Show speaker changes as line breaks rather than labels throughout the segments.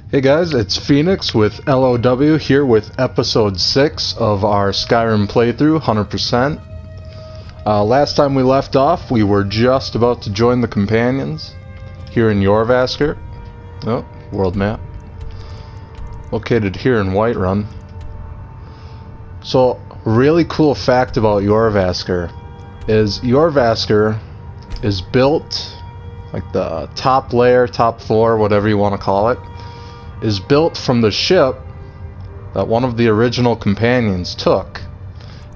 Hey guys, it's Phoenix with LOW here with episode 6 of our Skyrim playthrough, 100%. Last time we left off, we were just about to join the companions here in Jorvaskr. Oh, world map. Located here in Whiterun. So, really cool fact about Jorvaskr is Jorvaskr is built, like the top layer, top floor, whatever you want to call it, is built from the ship that one of the original companions took,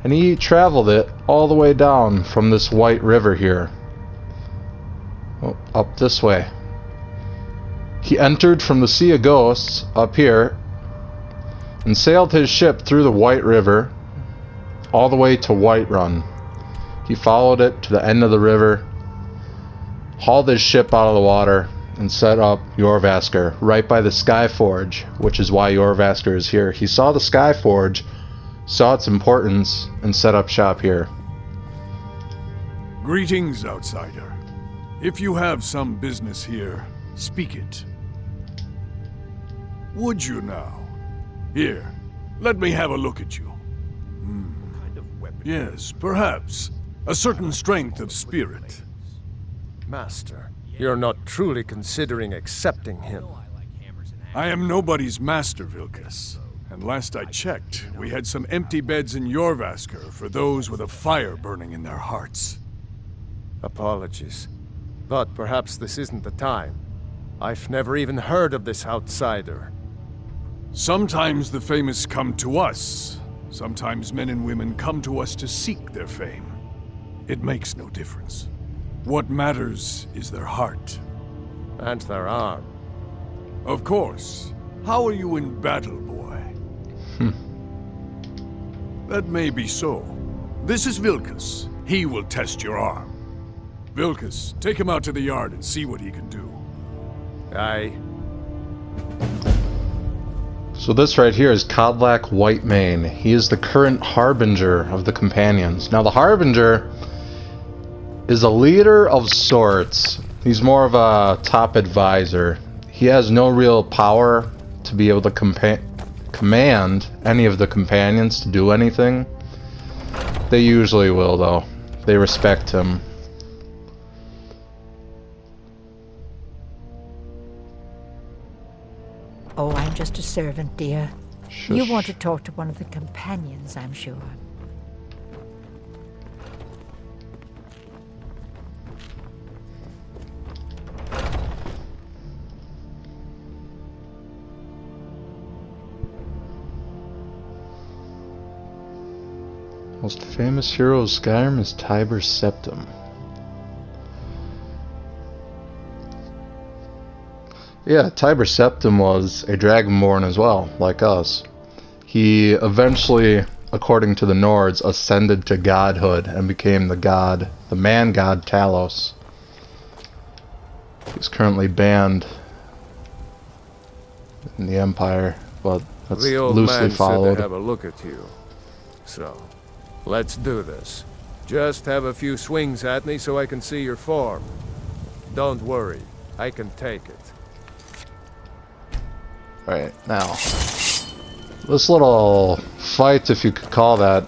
and he traveled it all the way down from this white river here, up this way. He entered from the Sea of Ghosts up here and sailed his ship through the White River all the way to Whiterun. He followed it to the end of the river, hauled his ship out of the water, and set up Jorvaskr right by the Skyforge, which is why Jorvaskr is here. He saw the Skyforge, saw its importance, and set up shop here.
Greetings, outsider. If you have some business here, speak it. Would you now? Here, let me have a look at you.
What kind of weapon?
Yes, perhaps. A certain strength of spirit.
Master, you're not truly considering accepting him.
I am nobody's master, Vilkas. And last I checked, we had some empty beds in Jorvaskr for those with a fire burning in their hearts.
Apologies, but perhaps this isn't the time. I've never even heard of this outsider.
Sometimes the famous come to us. Sometimes men and women come to us to seek their fame. It makes no difference. What matters is their heart.
And their arm.
Of course. How are you in battle, boy? That may be so. This is Vilkas. He will test your arm. Vilkas, take him out to the yard and see what he can do.
Aye.
So this right here is Codlac Whitemane. He is the current Harbinger of the Companions. Now the Harbinger is a leader of sorts. He's more of a top advisor. He has no real power to be able to command any of the companions to do anything. They usually will, though. They respect him.
Oh, I'm just a servant, dear.
Shush.
You want to talk to one of the companions, I'm sure.
Most famous hero of Skyrim is Tiber Septim. Yeah, Tiber Septim was a Dragonborn as well, like us. He eventually, according to the Nords, ascended to godhood and became the man-god Talos. He's currently banned in the Empire, but that's
The old
loosely
man
followed.
said to have a look at you. So, let's do this. Just have a few swings at me so I can see your form. Don't worry, I can take it.
Right, now, this little fight, if you could call that,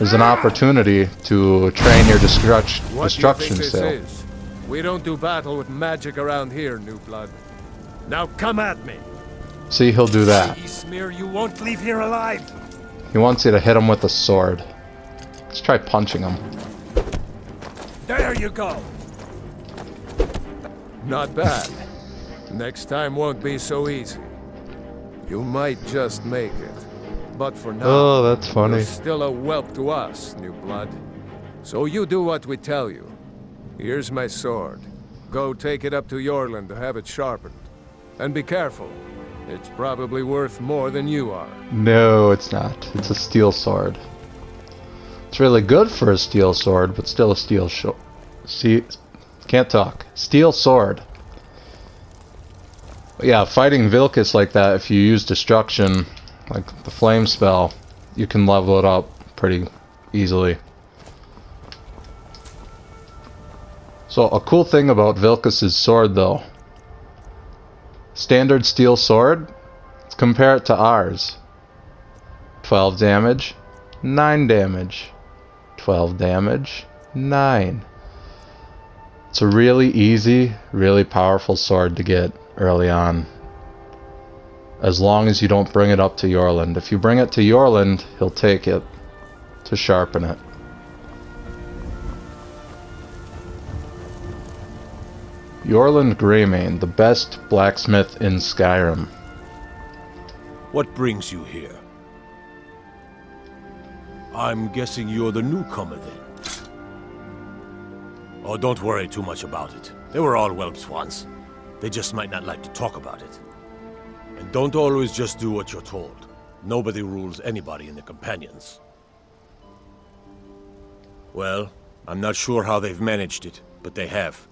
is an opportunity to train your destruction
What do you think this
skill.
is? We don't do battle with magic around here, new blood. Now come at me!
See, he'll do that.
Smear, you won't leave here alive!
He wants you to hit him with a sword. Let's try punching him.
There you go! Not bad. Next time won't be so easy. You might just make it. But for now,
Oh, that's funny.
you're still a whelp to us, new blood. So you do what we tell you. Here's my sword. Go take it up to Yorland to have it sharpened. And be careful. It's probably worth more than you are.
No, it's not. It's a steel sword. It's really good for a steel sword, but still a steel See, can't talk. Steel sword. But yeah, fighting Vilkas like that, if you use destruction, like the flame spell, you can level it up pretty easily. So a cool thing about Vilkas' sword, though, standard steel sword. Let's compare it to ours. 12 damage, 9 damage. 12 damage, 9. It's a really easy, really powerful sword to get early on. As long as you don't bring it up to Yorland. If you bring it to Yorland, he'll take it to sharpen it. Yorland Greymane, the best blacksmith in Skyrim.
What brings you here? I'm guessing you're the newcomer then. Oh, don't worry too much about it. They were all whelps once. They just might not like to talk about it. And don't always just do what you're told. Nobody rules anybody in the Companions. Well, I'm not sure how they've managed it, but they have.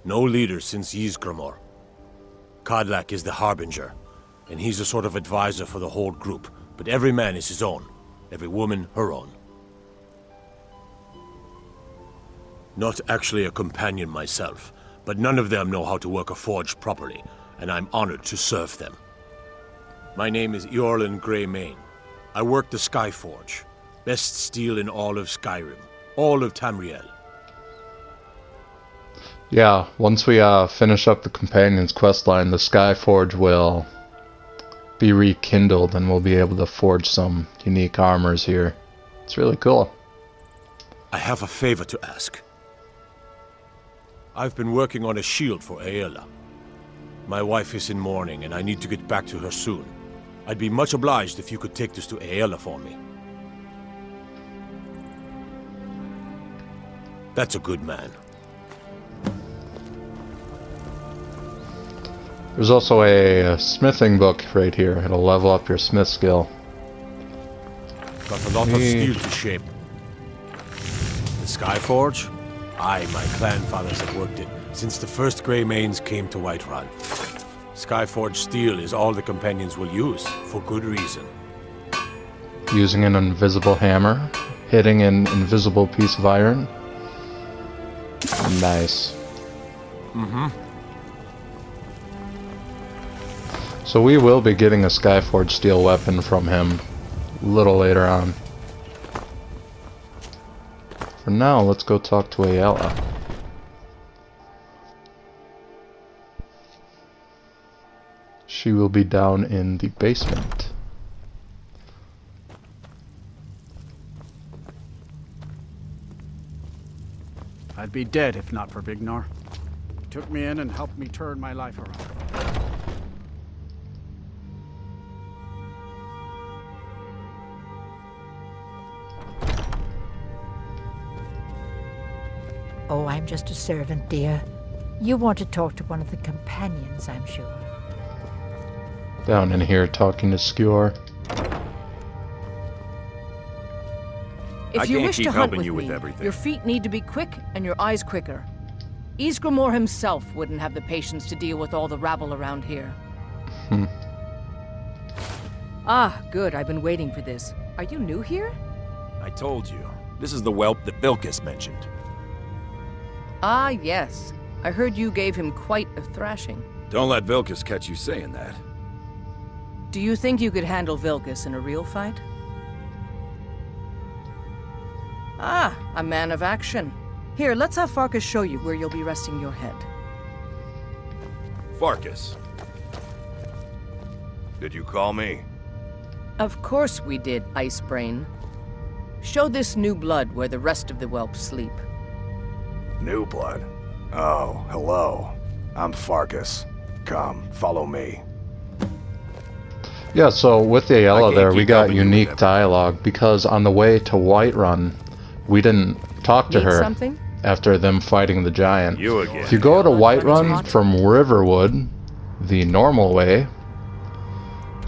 No leader since Ysgramor. Kodlak is the Harbinger, and he's a sort of advisor for the whole group, but every man is his own. Every woman, her own. Not actually a companion myself, but none of them know how to work a forge properly, and I'm honored to serve them. My name is Yorland Greymane. I work the Skyforge. Best steel in all of Skyrim. All of Tamriel.
Yeah, once we finish up the Companion's questline, the Skyforge will be rekindled and we'll be able to forge some unique armors here. It's really cool.
I have a favor to ask. I've been working on a shield for Aela. My wife is in mourning and I need to get back to her soon. I'd be much obliged if you could take this to Aela for me. That's a good man.
There's also a smithing book right here. It'll level up your smith skill.
Got a lot of steel to shape. The Skyforge? My clan fathers have worked it since the first Greymanes came to Whiterun. Skyforge steel is all the Companions will use, for good reason.
Using an invisible hammer, hitting an invisible piece of iron. Nice.
Mm-hmm.
So we will be getting a Skyforge steel weapon from him a little later on. For now, let's go talk to Aela. She will be down in the basement.
I'd be dead if not for Vignar. He took me in and helped me turn my life around.
Oh, I'm just a servant, dear. You want to talk to one of the companions, I'm sure.
Down in here talking to Skjor.
If you wish to hunt with
you
me,
with everything.
your feet need to be quick and your eyes quicker. Ysgramor himself wouldn't have the patience to deal with all the rabble around here. Ah, good. I've been waiting for this. Are you new here?
I told you. This is the whelp that Vilkas mentioned.
Ah, yes. I heard you gave him quite a thrashing.
Don't let Vilkas catch you saying that.
Do you think you could handle Vilkas in a real fight? Ah, a man of action. Here, let's have Farkas show you where you'll be resting your head.
Farkas. Did you call me?
Of course we did, Icebrain. Show this new blood where the rest of the whelps sleep.
New blood? Oh, hello. I'm Farkas. Come, follow me.
Yeah, so with the Aela there, we
keep
got
helping you with
unique
everything.
dialogue because on the way to Whiterun, we didn't talk to
Need
her
something?
after them fighting the giant.
You again.
If you go to
Whiterun is
Whiterun
hot.
from Riverwood, the normal way,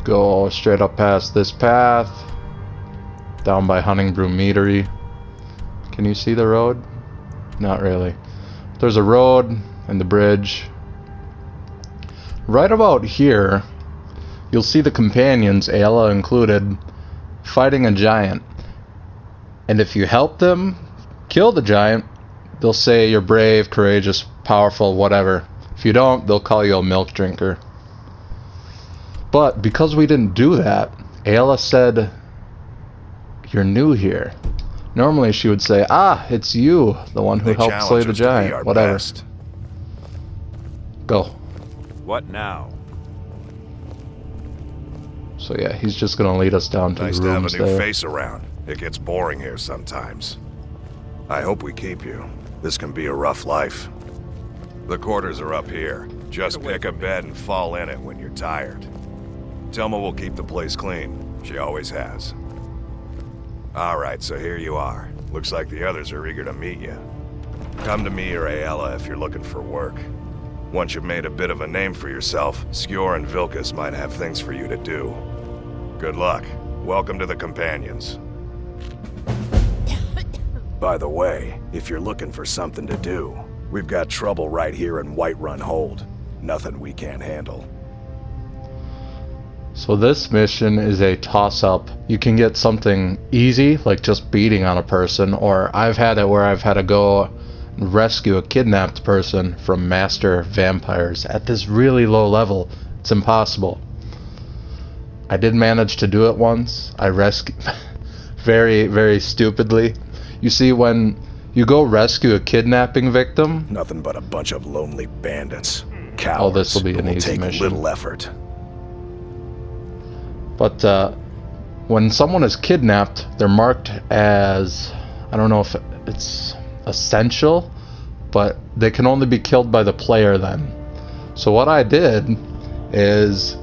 go straight up past this path, down by Huntingbrew Meadery. Can you see the road? Not really. There's a road and the bridge. Right about here, you'll see the companions, Aela included, fighting a giant. And if you help them kill the giant, they'll say you're brave, courageous, powerful, whatever. If you don't, they'll call you a milk drinker. But because we didn't do that, Ayla said, "You're new here." Normally she would say, "Ah, it's you, the one who
They
helped slay
challenge
the
us to be our
giant." Whatever.
best.
Go.
What now?
So yeah, he's just gonna lead us down to
Nice
the
to have
rooms
a new
there.
face around. It gets boring here sometimes. I hope we keep you. This can be a rough life. The quarters are up here. Just pick a bed and fall in it when you're tired. Telma will keep the place clean. She always has. Alright, so here you are. Looks like the others are eager to meet you. Come to me or Ayala if you're looking for work. Once you've made a bit of a name for yourself, Skjor and Vilkas might have things for you to do. Good luck. Welcome to the Companions. By the way, if you're looking for something to do, we've got trouble right here in Whiterun Hold. Nothing we can't handle.
So this mission is a toss-up. You can get something easy, like just beating on a person, or I've had it where I've had to go and rescue a kidnapped person from master vampires at this really low level. It's impossible. I did manage to do it once. I rescued very, very stupidly. You see, when you go rescue a kidnapping victim...
Nothing but a bunch of lonely bandits. Cowards.
Oh, this will be an
who
easy
take
mission.
little effort.
But when someone is kidnapped, they're marked as... I don't know if it's essential, but they can only be killed by the player then. So what I did is...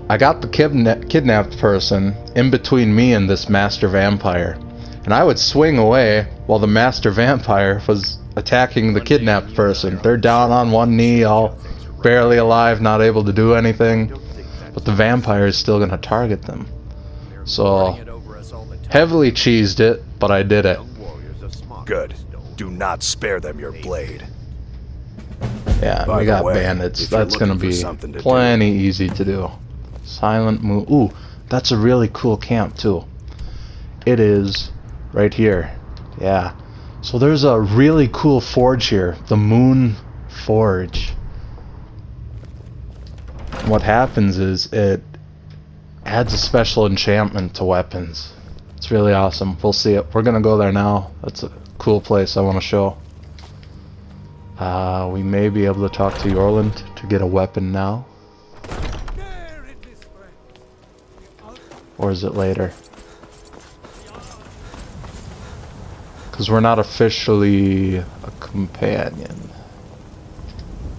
I got the kidnapped person in between me and this master vampire. And I would swing away while the master vampire was attacking the kidnapped person. They're down on one knee, all barely alive, not able to do anything. But the vampire is still going to target them. So, heavily cheesed it, but I did it.
Good. Do not spare them your blade.
Yeah,
By
we
the
got
way,
bandits.
if you're
That's going to
looking for
be
something to
plenty easy to do. Silent move. Ooh, that's a really cool camp too. It is right here. Yeah. So there's a really cool forge here. The Moon Forge. What happens is it adds a special enchantment to weapons. It's really awesome. We'll see it. We're going to go there now. That's a cool place I want to show. We may be able to talk to Yorland to get a weapon now. Or is it later? Because we're not officially a companion.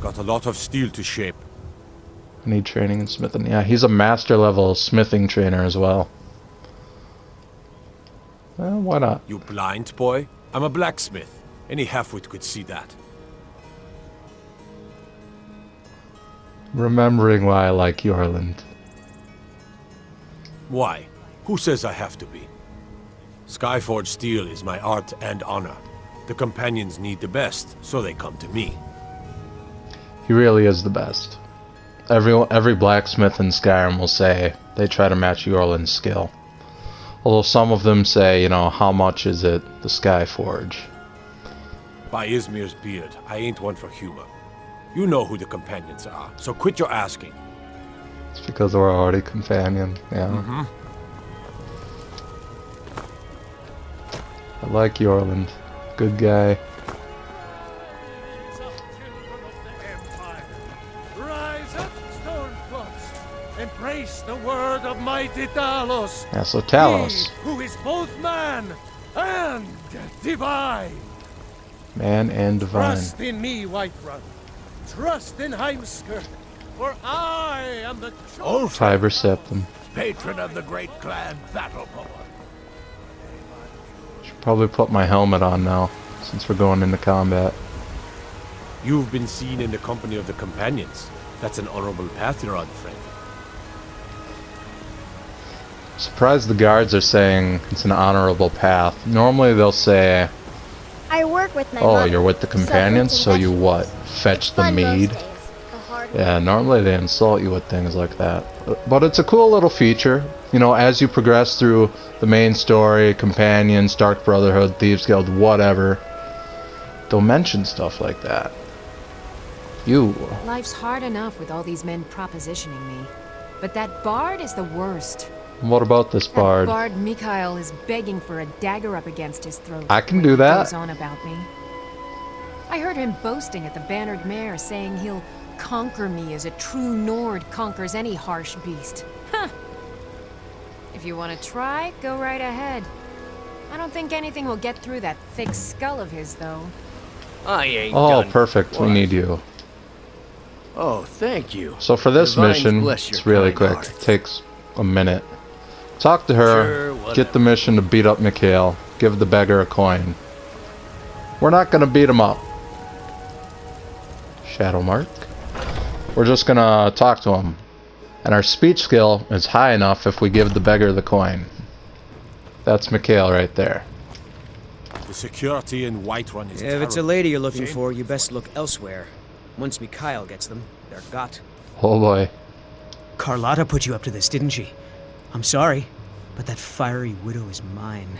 Got a lot of steel to shape.
I need training in smithing. Yeah, he's a master level smithing trainer as well. Well, why not?
You blind, boy? I'm a blacksmith. Any halfwit could see that.
Remembering why I like Yorland.
Why? Who says I have to be? Skyforge steel is my art and honor. The companions need the best, so they come to me.
He really is the best. Every blacksmith in Skyrim will say they try to match Yorland's skill. Although some of them say, you know, how much is it, the Skyforge?
By Izmir's beard, I ain't one for humor. You know who the companions are, so quit your asking.
It's because we're already companion, yeah.
Mm-hmm.
I like Yorland. Good guy.
Rise up, Stormcloaks! Embrace the word of mighty Talos!
Yeah, so Talos.
He who is both man and divine!
Man and divine.
Trust in me, Whiterun. Trust in Heimskir. For I am the chosen
Fiber Septum.
patron of the great clan Battleborn.
Should probably put my helmet on now, since we're going into combat.
You've been seen in the company of the companions. That's an honorable path you're on, friend.
Surprised the guards are saying it's an honorable path. Normally they'll say,
I work with my
oh,
mother.
you're with the companions, so you what? Fetch the
Fun most
mead?
days. The hard
Yeah, normally they insult you with things like that. But it's a cool little feature. You know, as you progress through the main story, Companions, Dark Brotherhood, Thieves Guild, whatever, they'll mention stuff like that. You.
Life's hard enough with all these men propositioning me. But that bard is the worst.
What about this
That
bard?
bard Mikhail is begging for a dagger up against his throat.
I can
when
do
he
that.
goes on about me. I heard him boasting at the Bannered Mare, saying he'll conquer me as a true Nord conquers any harsh beast. Huh. If you want to try, go right ahead. I don't think anything will get through that thick skull of his, though.
I ain't
Oh,
done.
perfect. We
What?
need you.
Oh, thank you.
So for this
Divines
mission,
bless your
it's really
kind
quick.
heart.
It takes a minute. Talk to her,
Sure,
get the mission to beat up Mikhail, give the beggar a coin. We're not gonna beat him up. Shadow mark. We're just gonna talk to him. And our speech skill is high enough if we give the beggar the coin. That's Mikhail right there.
The security in Whiterun is
If it's a
terrible.
lady you're looking for, you best look elsewhere. Once Mikhail gets them, they're got.
Oh boy.
Carlotta put you up to this, didn't she? I'm sorry, but that fiery widow is mine.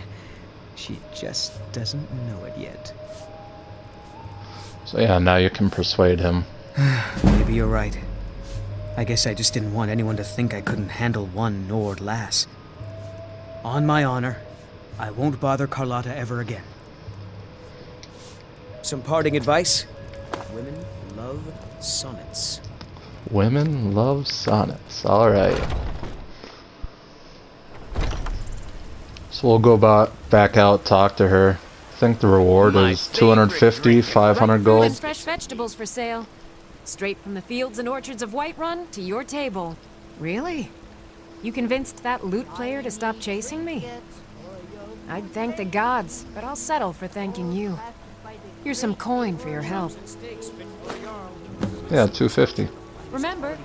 She just doesn't know it yet.
So yeah, now you can persuade him.
Maybe you're right. I guess I just didn't want anyone to think I couldn't handle one Nord lass. On my honor, I won't bother Carlotta ever again. Some parting advice? Women love sonnets.
Women love sonnets. Alright. So we'll go back out, talk to her. I think the reward is 250, 500
Fruit and
gold.
fresh vegetables for sale. Straight from the fields and orchards of Whiterun to your table. Really? You convinced that loot player to stop chasing me? I'd thank the gods, but I'll settle for thanking you. Here's some coin for your help.
Yeah, 250.
Remember,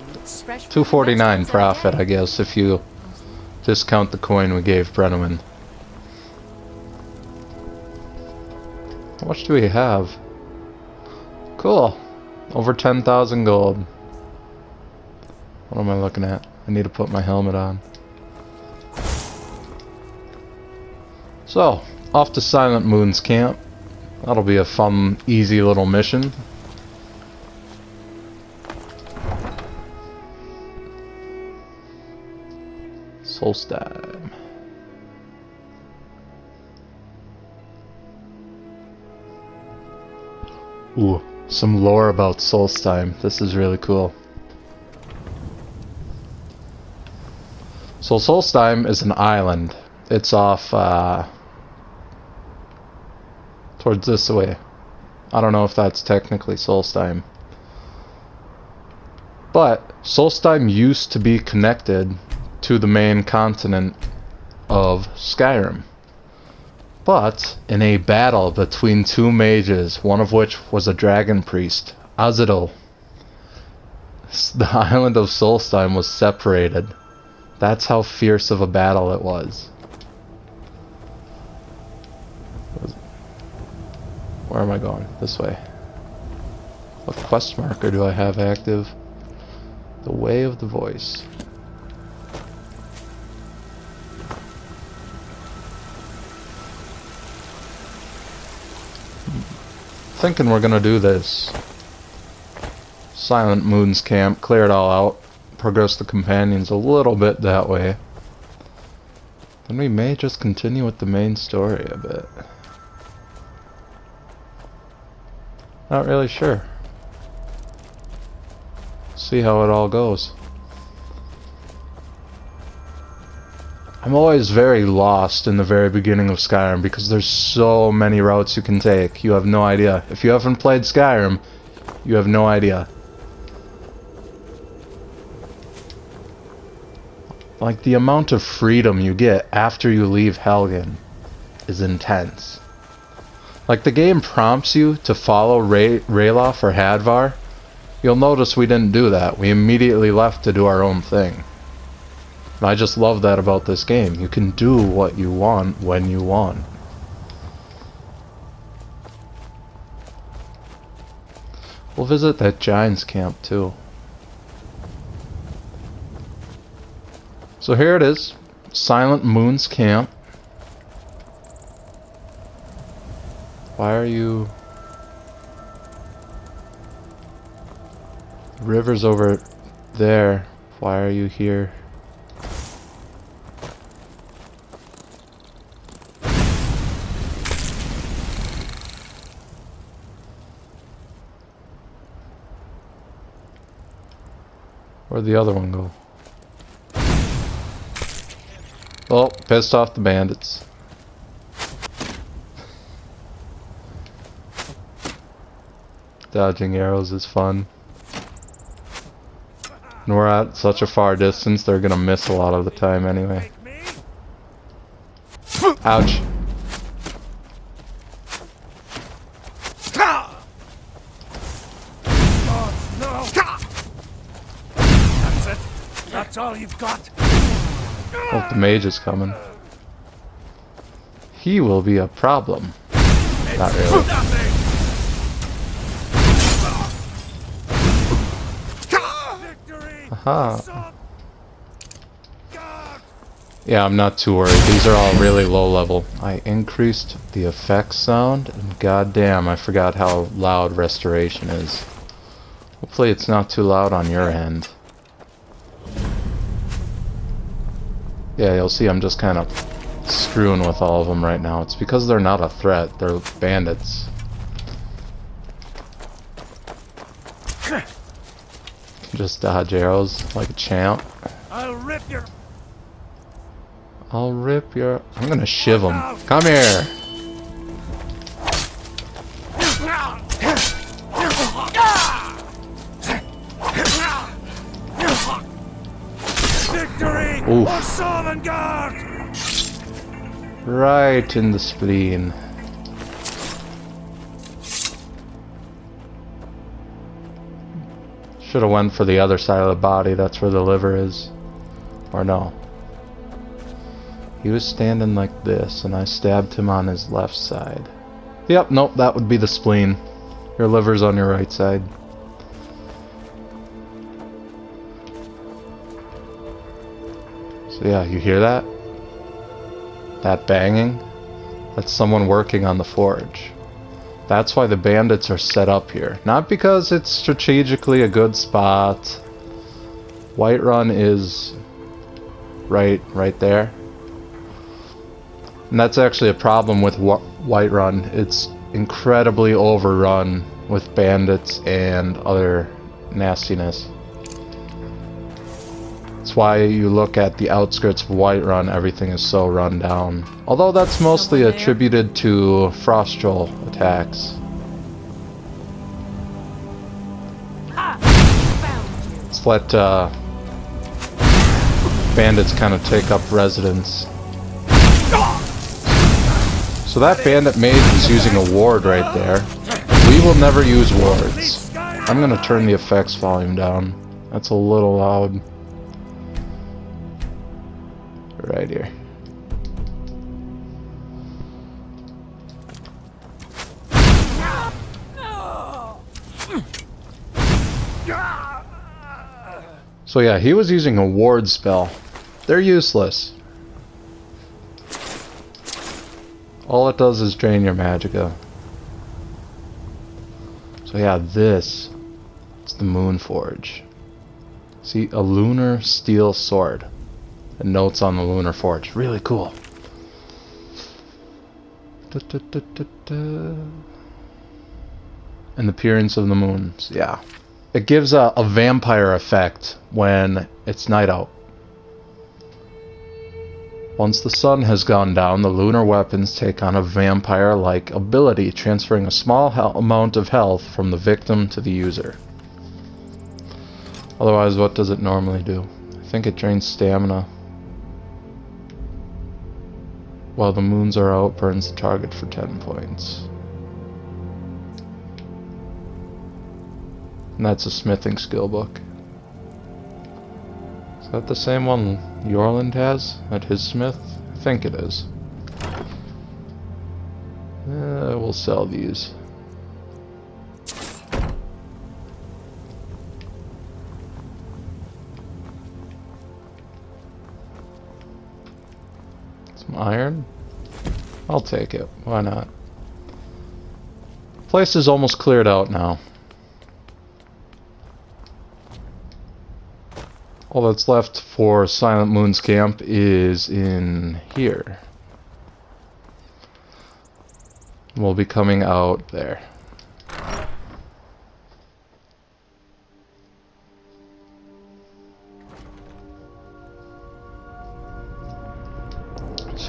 fresh
249 profit, I guess, if you discount the coin we gave Brenneman. How much do we have? Cool. Over 10,000 gold. What am I looking at? I need to put my helmet on. So, off to Silent Moon's camp. That'll be a fun, easy little mission. Solstheim. Ooh, some lore about Solstheim. This is really cool. So Solstheim is an island. It's off towards this way. I don't know if that's technically Solstheim. But Solstheim used to be connected to the main continent of Skyrim. But in a battle between two mages, one of which was a dragon priest, Azadel, the island of Solstheim was separated. That's how fierce of a battle it was. Where am I going? This way. What quest marker do I have active? The Way of the Voice. Thinking we're gonna do this. Silent Moon's camp, clear it all out, progress the companions a little bit that way. Then we may just continue with the main story a bit. Not really sure. See how it all goes. I'm always very lost in the very beginning of Skyrim because there's so many routes you can take. You have no idea. If you haven't played Skyrim, you have no idea. Like, the amount of freedom you get after you leave Helgen is intense. Like, the game prompts you to follow Ralof or Hadvar. You'll notice we didn't do that. We immediately left to do our own thing. And I just love that about this game. You can do what you want when you want. We'll visit that Giants camp too. So here it is. Silent Moon's camp. Why are you... The river's over there. Why are you here? Where'd the other one go? Oh, pissed off the bandits. Dodging arrows is fun. And we're at such a far distance, they're gonna miss a lot of the time anyway. Ouch.
That's it. That's all you've got.
Oh, the mage is coming. He will be a problem. Not really. Aha. Yeah, I'm not too worried. These are all really low level. I increased the effect sound, and goddamn, I forgot how loud restoration is. Hopefully it's not too loud on your end. Yeah, you'll see I'm just kind of screwing with all of them right now. It's because they're not a threat. They're bandits. Just dodge arrows like a champ.
I'll rip your...
I'm gonna shiv him. Come here!
Victory!
Oof.
Or Sovngarde!
Right in the spleen. Should have went for the other side of the body. That's where the liver is. Or no. He was standing like this, and I stabbed him on his left side. Yep, nope, that would be the spleen. Your liver's on your right side. So yeah, you hear that? That banging? That's someone working on the forge. That's why the bandits are set up here. Not because it's strategically a good spot. Whiterun is right there. And that's actually a problem with Whiterun. It's incredibly overrun with bandits and other nastiness. That's why you look at the outskirts of Whiterun, everything is so run down. Although that's mostly attributed to Frost Troll attacks. Let's let bandits kind of take up residence. So that bandit mage is using a ward right there. We will never use wards. I'm gonna turn the effects volume down. That's a little loud. Right here. So yeah, he was using a ward spell. They're useless. All it does is drain your magicka. So yeah, this is the Moon Forge. See, a lunar steel sword. And notes on the lunar forge. Really cool. And the appearance of the moons. Yeah. It gives a vampire effect when it's night out. Once the sun has gone down, the lunar weapons take on a vampire-like ability, transferring a small amount of health from the victim to the user. Otherwise, what does it normally do? I think it drains stamina. While the moons are out, burns the target for 10 points. And that's a smithing skill book. Is that the same one Yorland has at his smith? I think it is. We'll sell these. Some iron? I'll take it. Why not? Place is almost cleared out now. All that's left for Silent Moon's camp is in here. We'll be coming out there.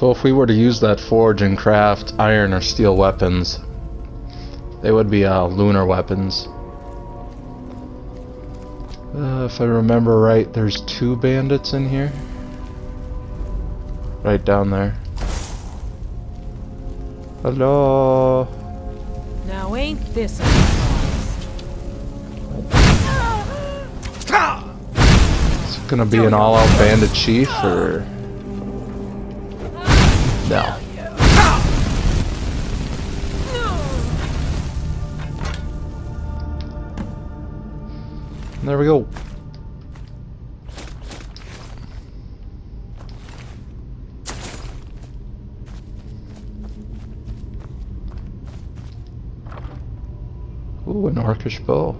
So if we were to use that forge and craft iron or steel weapons, they would be lunar weapons. If I remember right, there's 2 bandits in here. Right down there. Hello.
Now ain't this a surprise?
Is it gonna be an all-out bandit chief or no? There we go. Ooh, an orcish bow.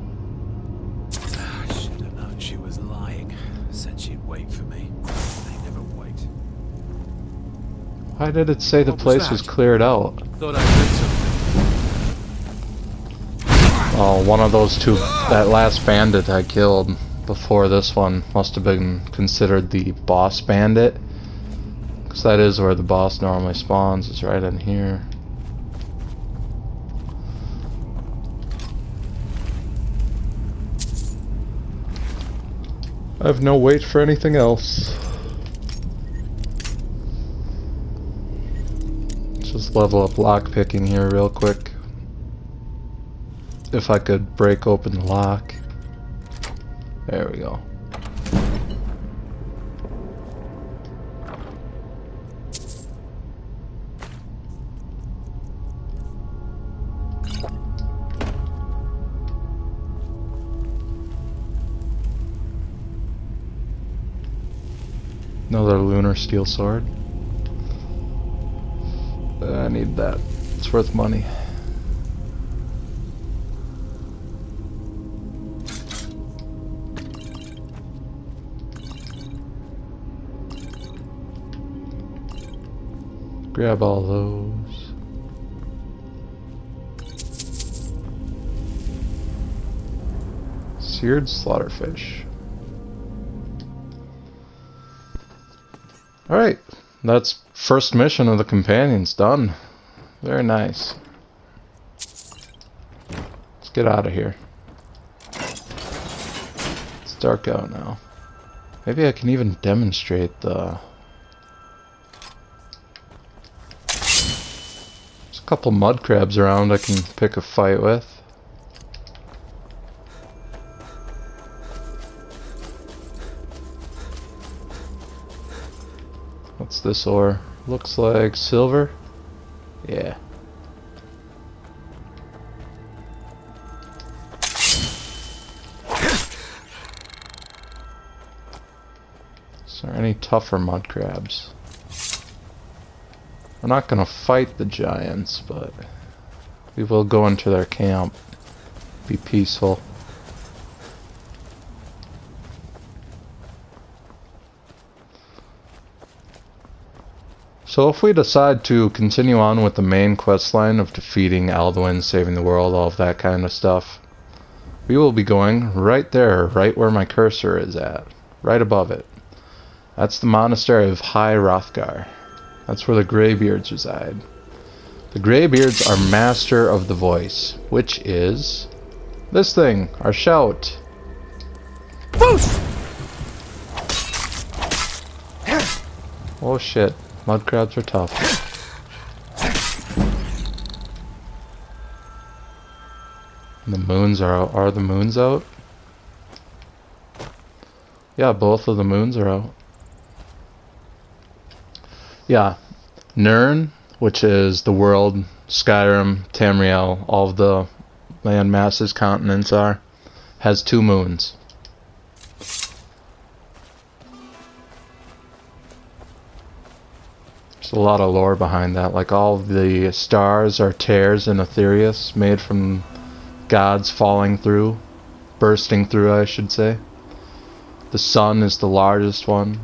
Should have known she was lying. Said she'd wait for me. They never wait.
Why did it say the place was cleared out?
Thought I heard something.
Oh, one of those 2, that last bandit I killed before this one must have been considered the boss bandit. Because that is where the boss normally spawns, it's right in here. I have no wait for anything else. Let's just level up lockpicking here real quick. If I could break open the lock. There we go. Another lunar steel sword. I need that. It's worth money. Grab all those. Seared slaughterfish. Alright, that's first mission of the companions done. Very nice. Let's get out of here. It's dark out now. Maybe I can even demonstrate the... There's a couple mud crabs around I can pick a fight with. What's this ore? Looks like silver. Yeah. Is there any tougher mud crabs? We're not gonna fight the giants, but we will go into their camp. Be peaceful. So if we decide to continue on with the main quest line of defeating Alduin, saving the world, all of that kind of stuff, we will be going right there, right where my cursor is at, right above it. That's the monastery of High Hrothgar. That's where the Greybeards reside. The Greybeards are master of the voice, which is this thing, our shout.
Boost!
Oh shit. Mud crabs are tough. The moons are out. Are the moons out? Yeah, both of the moons are out. Yeah. Nirn, which is the world, Skyrim, Tamriel, all of the land masses, continents are, has 2 moons. There's a lot of lore behind that, like all of the stars are tears in Aetherius, made from gods falling through, bursting through I should say. The sun is the largest one.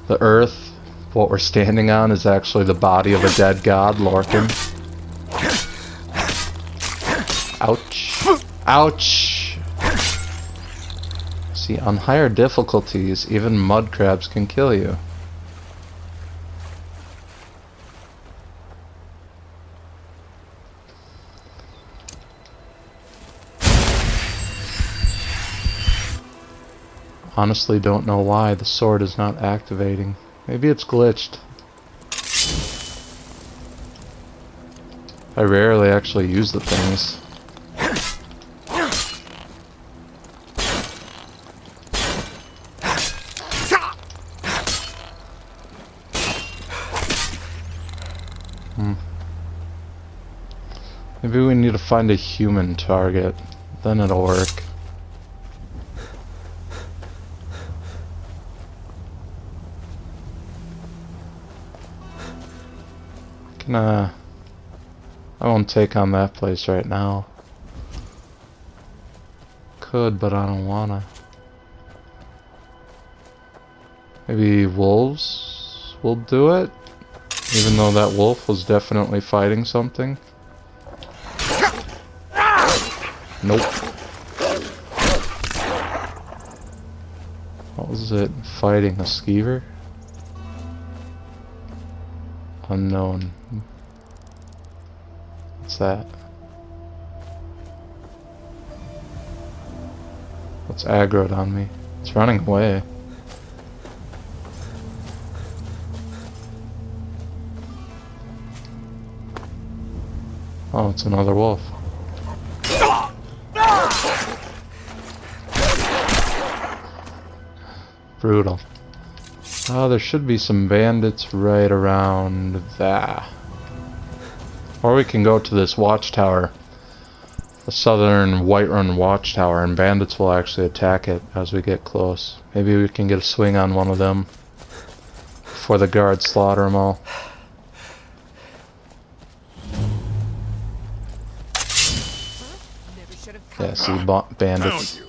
The earth, what we're standing on, is actually the body of a dead god, Lorcan. Ouch. Ouch! See, on higher difficulties, even mud crabs can kill you. honestly don't know why the sword is not activating. Maybe it's glitched. I rarely actually use the things. Maybe we need to find a human target. Then it'll work. I won't take on that place right now. Could, but I don't wanna. Maybe wolves will do it? Even though that wolf was definitely fighting something. Nope. What was it? Fighting a skeever? Unknown. What's that? What's aggroed on me? It's running away. Oh, it's another wolf. Brutal. Oh, there should be some bandits right around there. Or we can go to this watchtower. The southern Whiterun watchtower, and bandits will actually attack it as we get close. Maybe we can get a swing on one of them before the guards slaughter them all. Yeah, see, bandits.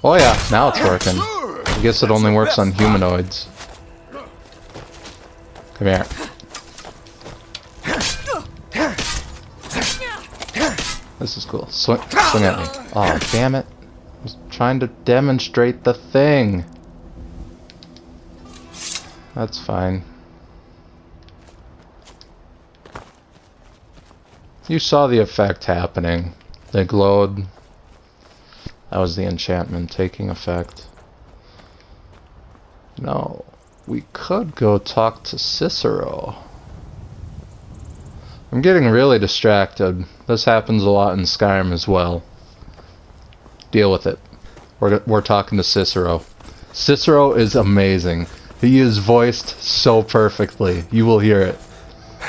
Oh yeah, now it's working. I guess it only works on humanoids. Come here. This is cool. Swing at me. Oh, damn it. I was trying to demonstrate the thing. That's fine. You saw the effect happening. They glowed. That was the enchantment taking effect. No, we could go talk to Cicero. I'm getting really distracted. This happens a lot in Skyrim as well. Deal with it. We're talking to Cicero. Cicero is amazing. He is voiced so perfectly. You will hear it.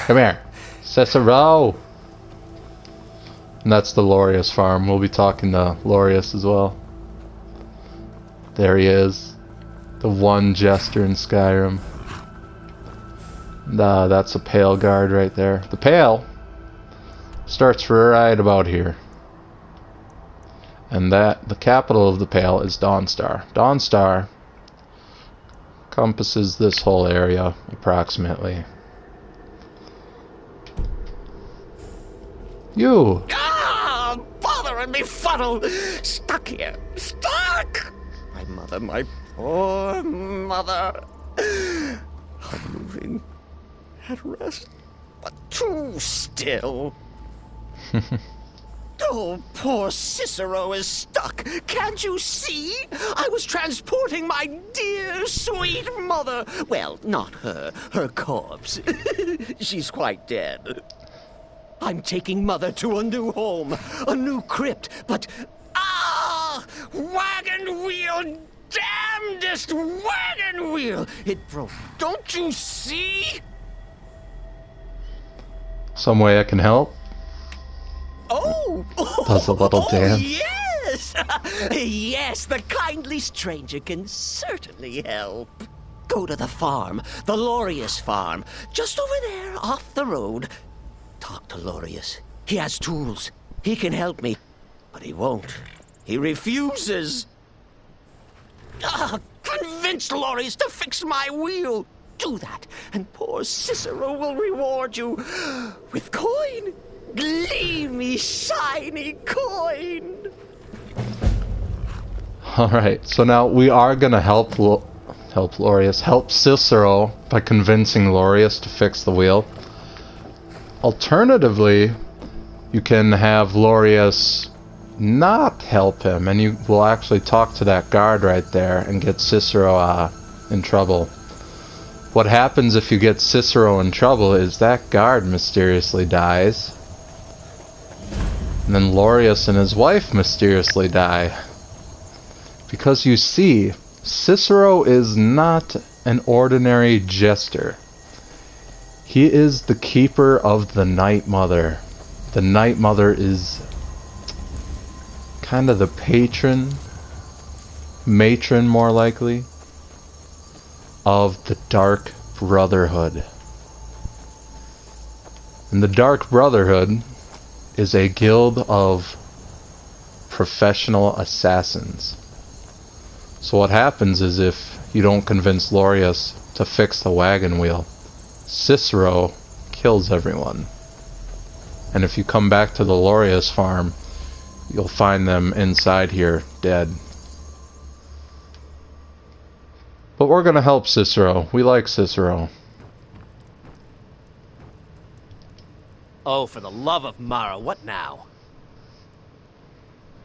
Come here. Cicero! And that's the Lorius farm. We'll be talking to Lorius as well. There he is. The one jester in Skyrim. That's a pale guard right there. The pale starts right about here. And the capital of the pale is Dawnstar. Dawnstar encompasses this whole area, approximately. You!
Ah! Bother and befuddle! Stuck here! Stuck! My mother, my poor mother. Unmoving. At rest. But too still. Oh, poor Cicero is stuck. Can't you see? I was transporting my dear, sweet mother. Well, not her. Her corpse. She's quite dead. I'm taking Mother to a new home, a new crypt, but... Ah! Wagon wheel! Damnedest wagon wheel! It broke. Don't you see?
Some way I can help?
Oh!
Does a little dance.
Yes! Yes, the kindly stranger can certainly help. Go to the farm, the Lorius farm, just over there, off the road. Talk to Lorius. He has tools. He can help me. But he won't. He refuses. Convince Lorius to fix my wheel. Do that, and poor Cicero will reward you with coin. Gleamy, shiny coin.
Alright, so now we are gonna help Cicero by convincing Lorius to fix the wheel. Alternatively, you can have Lorius not help him, and you will actually talk to that guard right there and get Cicero in trouble. What happens if you get Cicero in trouble is that guard mysteriously dies. And then Lorius and his wife mysteriously die. Because you see, Cicero is not an ordinary jester. He is the keeper of the Night Mother. The Night Mother is kind of the matron more likely, of the Dark Brotherhood. And the Dark Brotherhood is a guild of professional assassins. So what happens is, if you don't convince Lorius to fix the wagon wheel, Cicero kills everyone. And if you come back to the Lorius farm, you'll find them inside here, dead. But we're gonna help Cicero. We like Cicero.
Oh, for the love of Mara, what now?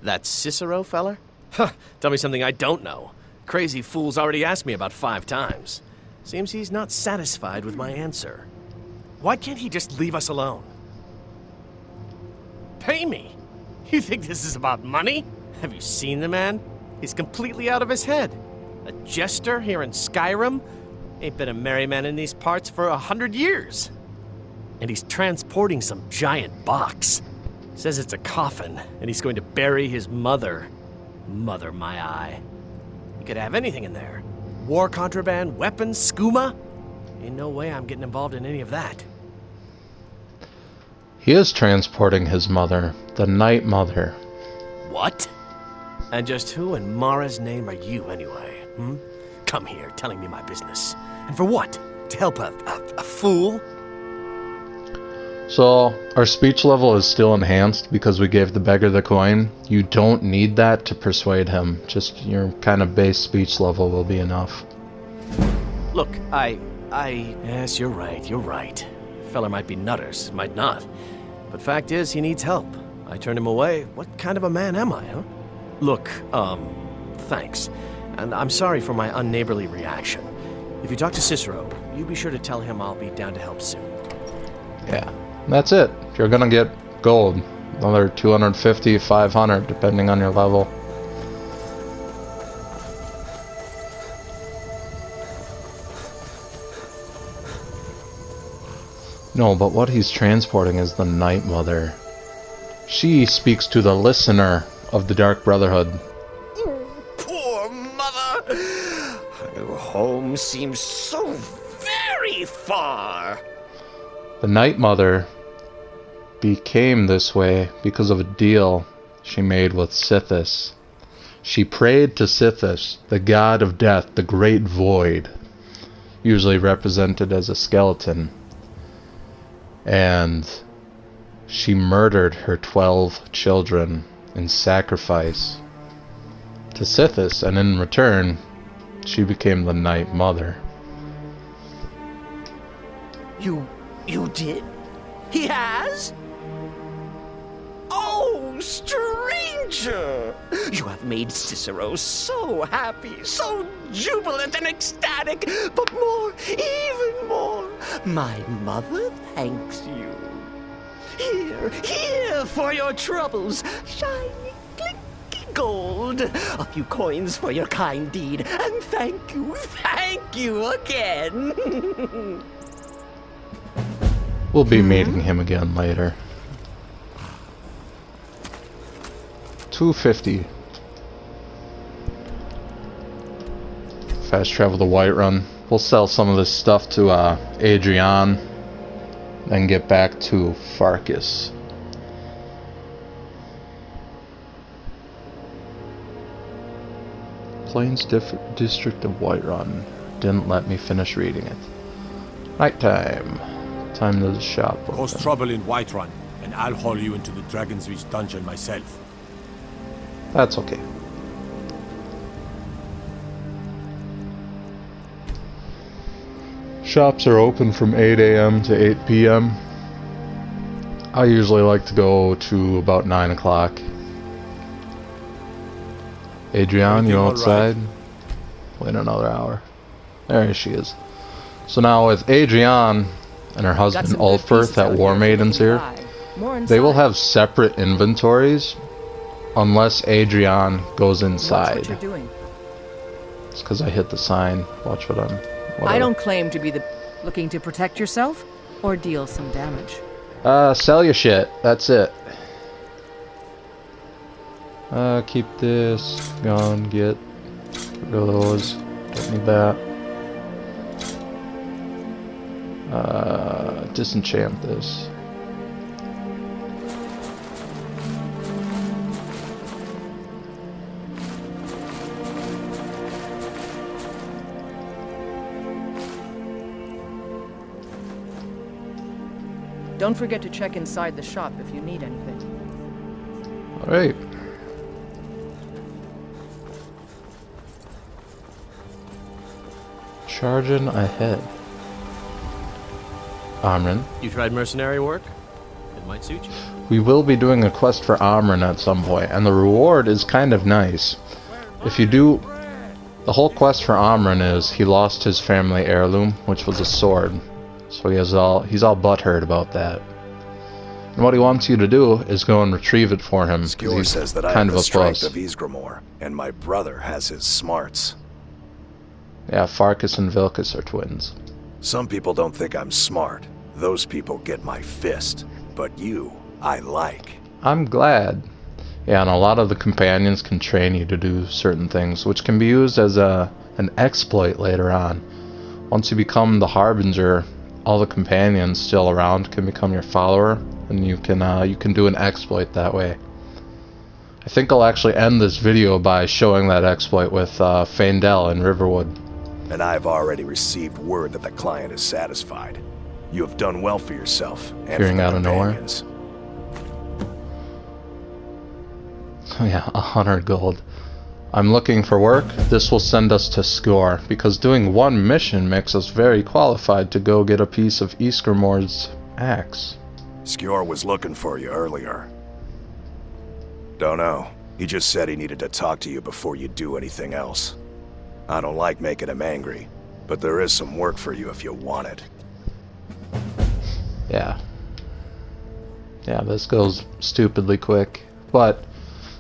That Cicero feller? Huh, tell me something I don't know. Crazy fool's already asked me about 5 times. Seems he's not satisfied with my answer. Why can't he just leave us alone? Pay me? You think this is about money? Have you seen the man? He's completely out of his head. A jester here in Skyrim? Ain't been a merry man in these parts for 100 years. And he's transporting some giant box. Says it's a coffin, and he's going to bury his mother. Mother, my eye. He could have anything in there. War contraband, weapons, skooma? Ain't no way I'm getting involved in any of that.
He is transporting his mother, the Night Mother.
What? And just who in Mara's name are you, anyway? Come here, telling me my business. And for what? To help a fool?
So, our speech level is still enhanced because we gave the beggar the coin. You don't need that to persuade him. Just your kind of base speech level will be enough.
Look, Yes, you're right. Feller might be nutters, might not. But fact is, he needs help. I turned him away. What kind of a man am I, huh? Look, thanks. And I'm sorry for my unneighborly reaction. If you talk to Cicero, you be sure to tell him I'll be down to help soon.
Yeah, that's it. You're gonna get gold. Another 250, 500, depending on your level. No, but what he's transporting is the Night Mother. She speaks to the listener of the Dark Brotherhood.
Poor mother! Her home seems so very far.
The Night Mother became this way because of a deal she made with Sithis. She prayed to Sithis, the god of death, the great void, usually represented as a skeleton. And she murdered her 12 children in sacrifice to Sithis, and in return, she became the Night Mother.
You did? He has? Oh, stranger! You have made Cicero so happy, so jubilant and ecstatic, but more, even more, my mother thanks you. Here for your troubles, shiny, clicky gold, a few coins for your kind deed, and thank you again.
We'll be meeting him again later. 250. Fast travel to Whiterun. We'll sell some of this stuff to Adrian, then get back to Farkas. Plains District of Whiterun. Didn't let me finish reading it. Nighttime. Time to the shop.
Cause trouble in Whiterun, and I'll haul you into the Dragon's Reach dungeon myself.
That's okay. Shops are open from 8 a.m. to 8 p.m. I usually like to go to about 9 o'clock. Adrian, you
Everything all
outside? Wait another hour. There she is. So now with Adrian and her husband
some good
Ulfr,
pieces
that
out
War
here if you're
Maiden's
looking to
here,
buy. More
they will
inside.
have separate inventories unless Adrian goes
Watch
inside.
what you're doing.
It's because I hit the sign. Watch what I'm... Whatever.
I don't claim to be the... Looking to protect yourself or deal some damage.
Sell your shit. That's it. Keep this. Gone. Get rid of those. Don't need that. Disenchant this.
Don't forget to check inside the shop if you need anything.
Alright. Charging ahead. Amrin.
You tried mercenary work? It might suit you.
We will be doing a quest for Amrin at some point, and the reward is kind of nice. If you do... The whole quest for Amrin is he lost his family heirloom, which was a sword. So he's all butthurt about that. And what he wants you to do is go and retrieve it for him.
Skjor says that I have the strength of Ysgramor, and my brother has his smarts.
Yeah, Farkas and Vilkas are twins.
Some people don't think I'm smart. Those people get my fist. But you, I like.
I'm glad. Yeah, and a lot of the companions can train you to do certain things, which can be used as an exploit later on. Once you become the Harbinger, all the companions still around can become your follower, and you can do an exploit that way. I think I'll actually end this video by showing that exploit with Feindel in Riverwood.
And I've already received word that the client is satisfied. You have done well for yourself and
Appearing
for the
out of nowhere.
companions.
Yeah, 100 gold. I'm looking for work. This will send us to Skjor, because doing one mission makes us very qualified to go get a piece of Ysgramor's axe.
Skjor was looking for you earlier. Don't know. He just said he needed to talk to you before you do anything else. I don't like making him angry, but there is some work for you if you want it.
Yeah. Yeah, this goes stupidly quick, but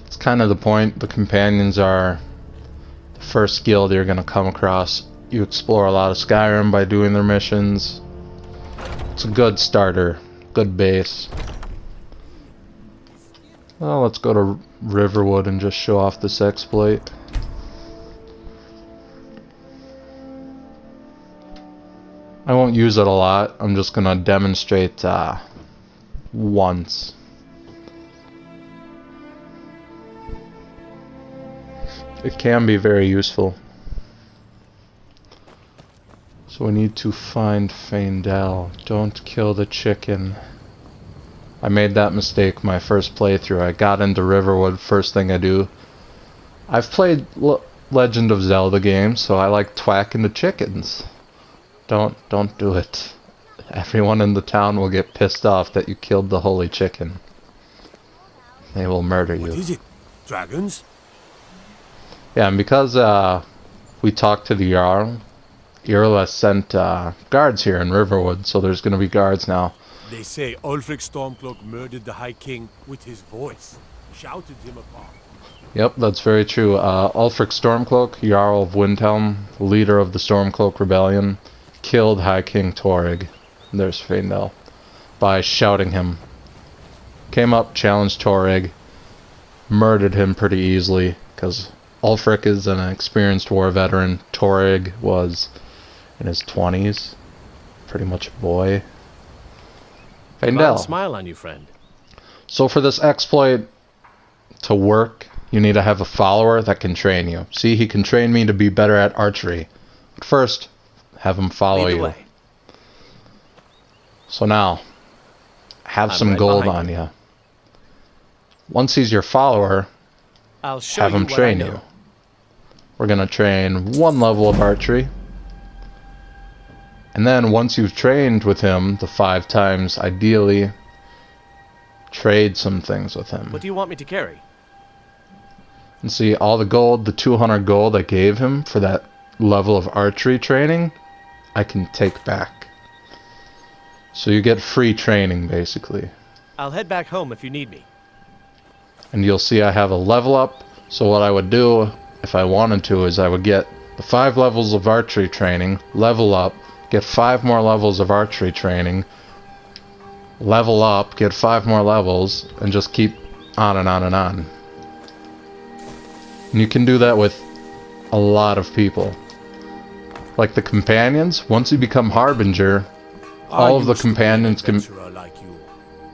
it's kind of the point. The companions are the first guild you're going to come across. You explore a lot of Skyrim by doing their missions. It's a good starter, good base. Well, let's go to Riverwood and just show off this exploit. I won't use it a lot. I'm just going to demonstrate once. It can be very useful. So we need to find Feindel. Don't kill the chicken. I made that mistake my first playthrough. I got into Riverwood, first thing I do. I've played Legend of Zelda games, so I like twacking the chickens. Don't do it. Everyone in the town will get pissed off that you killed the holy chicken. They will murder you.
What is it? Dragons?
Yeah, and because we talked to the Jarl, Jarl sent guards here in Riverwood, so there's going to be guards now.
They say Ulfric Stormcloak murdered the High King with his voice. Shouted him apart.
Yep, that's very true. Ulfric Stormcloak, Jarl of Windhelm, leader of the Stormcloak Rebellion, killed High King Torrig, there's Feindel, by shouting him. Came up, challenged Torrig, murdered him pretty easily, because Ulfric is an experienced war veteran. Torrig was in his 20s, pretty much a boy. Feindel.
Smile on you, friend.
So for this exploit to work, you need to have a follower that can train you. See, he can train me to be better at archery. But first, have him follow you.
Way.
So now, have some
right
gold
behind
on you. Once he's your follower,
I'll show
have
you
him
what
train
I know.
you. We're going to train one level of archery. And then once you've trained with him the 5 times, ideally, trade some things with him.
What do you want me to carry?
And see, all the gold, the 200 gold I gave him for that level of archery training, I can take back. So you get free training, basically.
I'll head back home if you need me.
And you'll see I have a level up. So what I would do, if I wanted to, is I would get the 5 levels of archery training, level up, get 5 more levels of archery training, level up, get 5 more levels, and just keep on and on and on. And you can do that with a lot of people. Like the companions, once you become Harbinger, all of the companions can...
like you.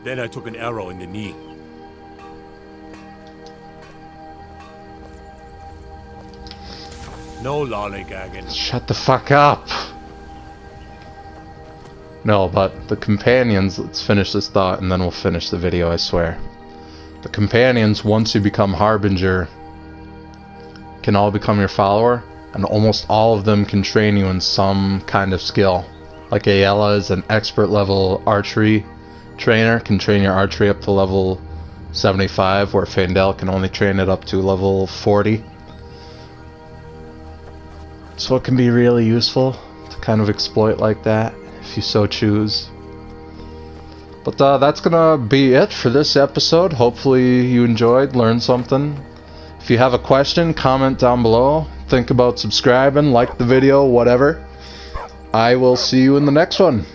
Then I took an arrow in the knee. No lollygagging.
Shut the fuck up! No, but the companions, let's finish this thought and then we'll finish the video, I swear. The companions, once you become Harbinger, can all become your follower, and almost all of them can train you in some kind of skill. Like Ayala is an expert level archery trainer, can train your archery up to level 75, where Fandel can only train it up to level 40. So it can be really useful to kind of exploit like that, if you so choose. But that's gonna be it for this episode. Hopefully you enjoyed, learned something. If you have a question, comment down below. Think about subscribing, like the video, whatever. I will see you in the next one.